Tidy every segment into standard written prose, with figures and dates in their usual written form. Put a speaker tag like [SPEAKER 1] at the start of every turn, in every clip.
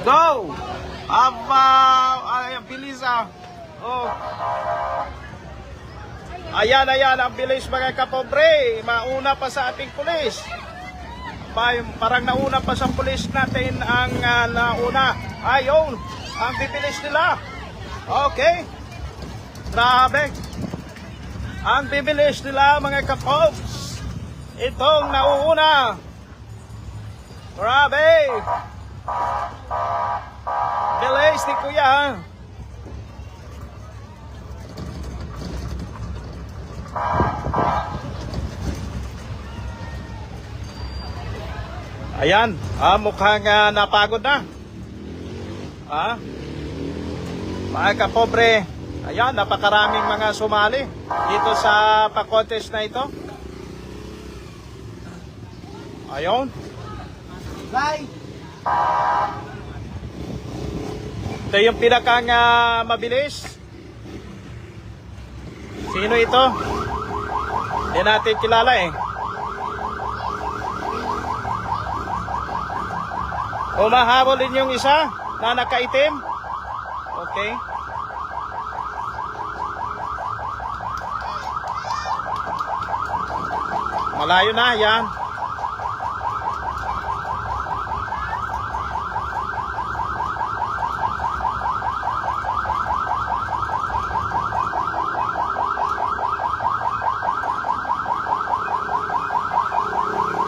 [SPEAKER 1] Go! Aba! Ay, ang bilis ah. Oh. Ayan, ayan, ang bilis mga kapobre. Mauna pa sa ating pulis. Parang nauna pa sa pulis natin ang nauna. Ayun, ang bibilis nila. Okay. Grabe. Ang bibilis nila mga kapobs. Itong nauuna. Grabe. Bilis ni Kuya. Ayan, mukhang napagod na. Mga kapobre, ayan, napakaraming mga sumali dito sa pa-contest na ito. Ayun. Ito yung pinakang mabilis. Sino ito? Hindi natin kilala eh. Humahabol din yung isa na nakaitim. Okay. Malayo na yan.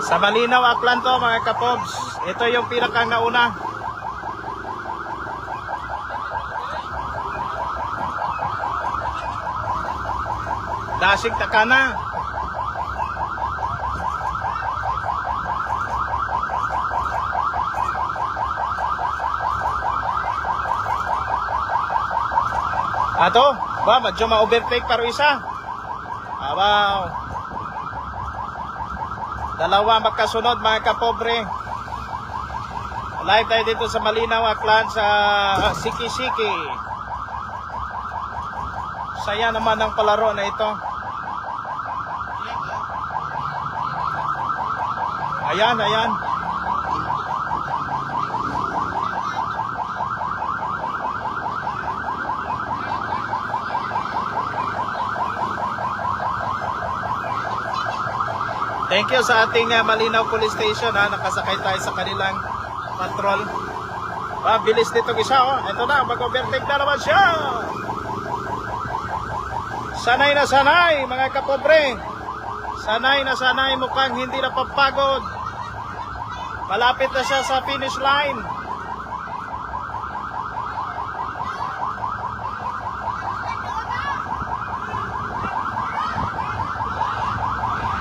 [SPEAKER 1] Sa Malinaw, Aklan to mga kapobs. Ito yung pinakang nauna. Dasig Takana. Ato, ba medyo ma-overtake pero isa. Wow. Dalawa magkasunod mga kapobre. Live tayo dito sa Malinaw, Aklan sa Siki-Siki. Saya naman ang palaro na ito. Ayan, ayan. Thank you sa ating Malinaw Police Station. Nakasakay tayo sa kanilang patrol. Bilis nito isa. Ito na, mag-overtake na naman siya. Sanay na sanay mga kapobre. Sanay na sanay, mukhang hindi napapagod. Malapit na siya sa finish line.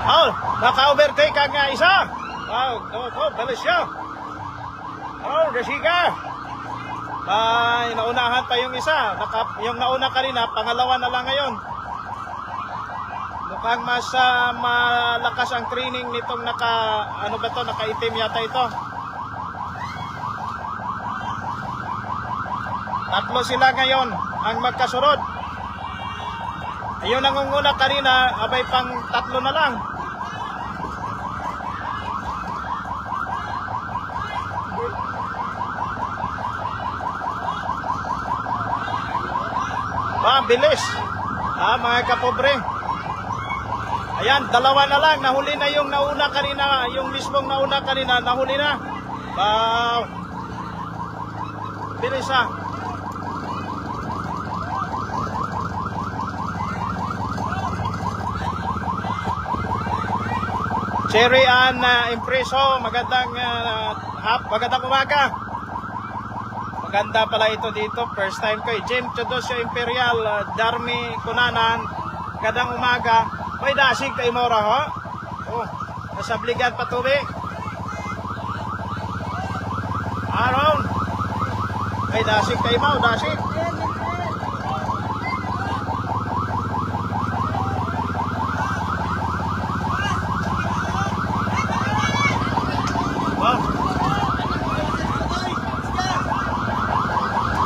[SPEAKER 1] Oh, naka-overtake ang isa. Wow, balis siya. Oh, Resiga. Ay, naunahan pa yung isa. Yung nauna kanina, pangalawa na lang ngayon. Mukhang mas malakas ang training nitong nakaitim yata ito. Tatlo sila ngayon ang magkasunod. Yung nangunguna kanina, abay pang tatlo na lang. Bilis. Mga kapobre. Ayan, dalawa na lang. Nahuli na yung nauna kanina. Yung mismong nauna kanina, nahuli na. Wow. Bilis Cherry Ann Impreso, magandang umaga. Maganda pala ito dito, first time ko. Jim Chodosyo Imperial, Darmi Kunanan, magandang umaga. May dasig kay Mora ho. Oh, nasabligan patuwi. Aron. May dasig kay Mau, dasig.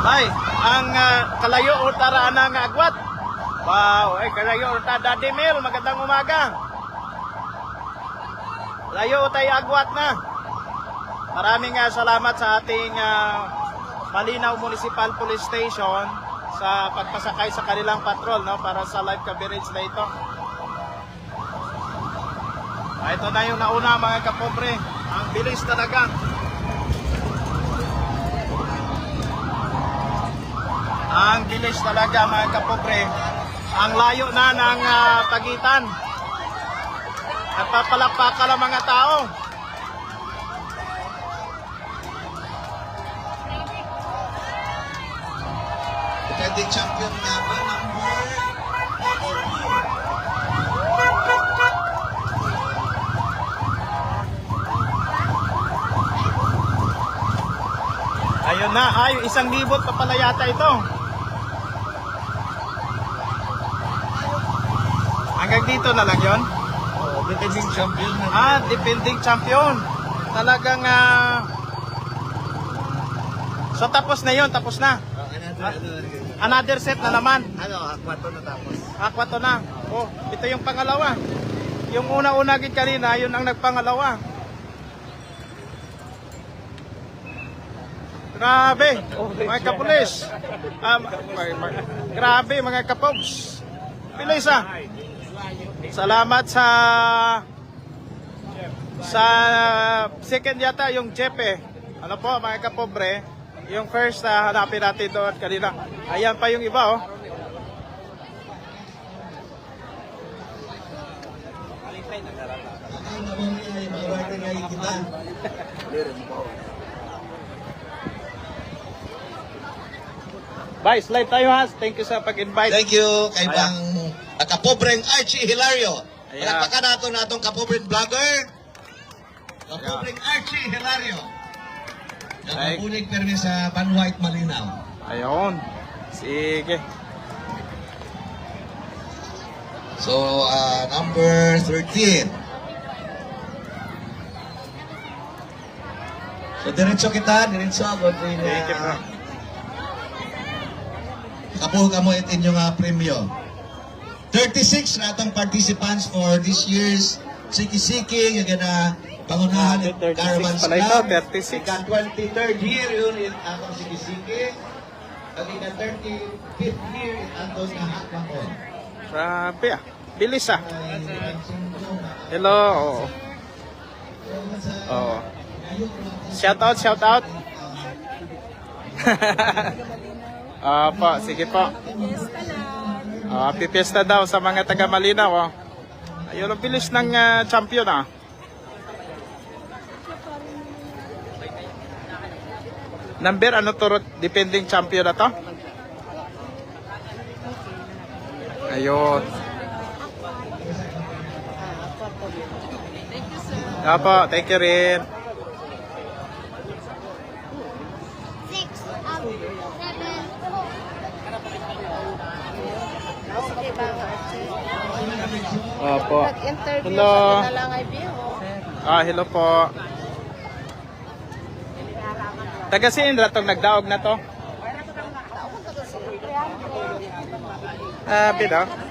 [SPEAKER 1] Ay, ang kalayo o taraan ng agwat. Wow, kalayo o Daddy Mel, magandang umaga. Layo tayo agwat na. Maraming salamat sa ating Malinaw Municipal Police Station sa pagpasakay sa kanilang patrol, no, para sa live coverage na ito. Ito na yung nauna mga kapobre. Ang bilis talaga. Ang bilis talaga mga kapobre. Ang layo na ng pagitan. Nagpapalakpakan ang mga tao.
[SPEAKER 2] Defending champion nga ba, number
[SPEAKER 1] 14. Ayun na, 1,000 pa pala yata ito. Hanggang dito na lang yon.
[SPEAKER 2] defending champion na.
[SPEAKER 1] Defending champion. Talagang so tapos na yon, tapos na. Another set na naman.
[SPEAKER 2] Akwato na tapos.
[SPEAKER 1] Akwato na. Oh, ito yung pangalawa. Yung una-una gid kanina, yun ang nagpangalawa. Grabe, mga kapulis. Grabe, mga kapobs. Bilis Salamat sa second yata yung Jepe. Ano po mga kapobre, yung first hanapin natin doon kanina. Ayan pa yung iba oh. Bye, slide tayo ha. Thank you sa pag-invite.
[SPEAKER 2] Thank you kay bang kapobreng Archie Hilario.
[SPEAKER 1] Ayan.
[SPEAKER 2] Palakpakan natin na itong kapobreng vlogger. Kapobreng Archie Hilario. Nakapunig permi sa Van White Malinaw.
[SPEAKER 1] Ayun. Sige.
[SPEAKER 2] So, number 13. So, diretso kita, diretso.
[SPEAKER 1] Thank you, bro.
[SPEAKER 2] Kapuha ka mo inyong premyo. 36 na itong participants for this year's Siki-Siki. Yung gana pangunahan ng
[SPEAKER 1] 36
[SPEAKER 2] Caravans
[SPEAKER 1] pala ito,
[SPEAKER 2] Club.
[SPEAKER 1] 36.
[SPEAKER 2] Ika 23rd year yun in atong Siki-Siki. At ika 35th year in atong Hakbakon.
[SPEAKER 1] Grabe bilis Hello. Oh. Shout out. Po, sige po. Happy Fiesta daw sa mga taga Malinaw. Oh. Ayun ang bilis ng champion Number ano to, defending champion na to? Ayun. Apo, thank you rin.
[SPEAKER 3] 6, 7.
[SPEAKER 1] Opo.
[SPEAKER 3] Nag-interview
[SPEAKER 1] Hello.
[SPEAKER 3] sa Kinalangay Biho.
[SPEAKER 1] Hello po. Taga Sindra tong nagdaog na to. Bida.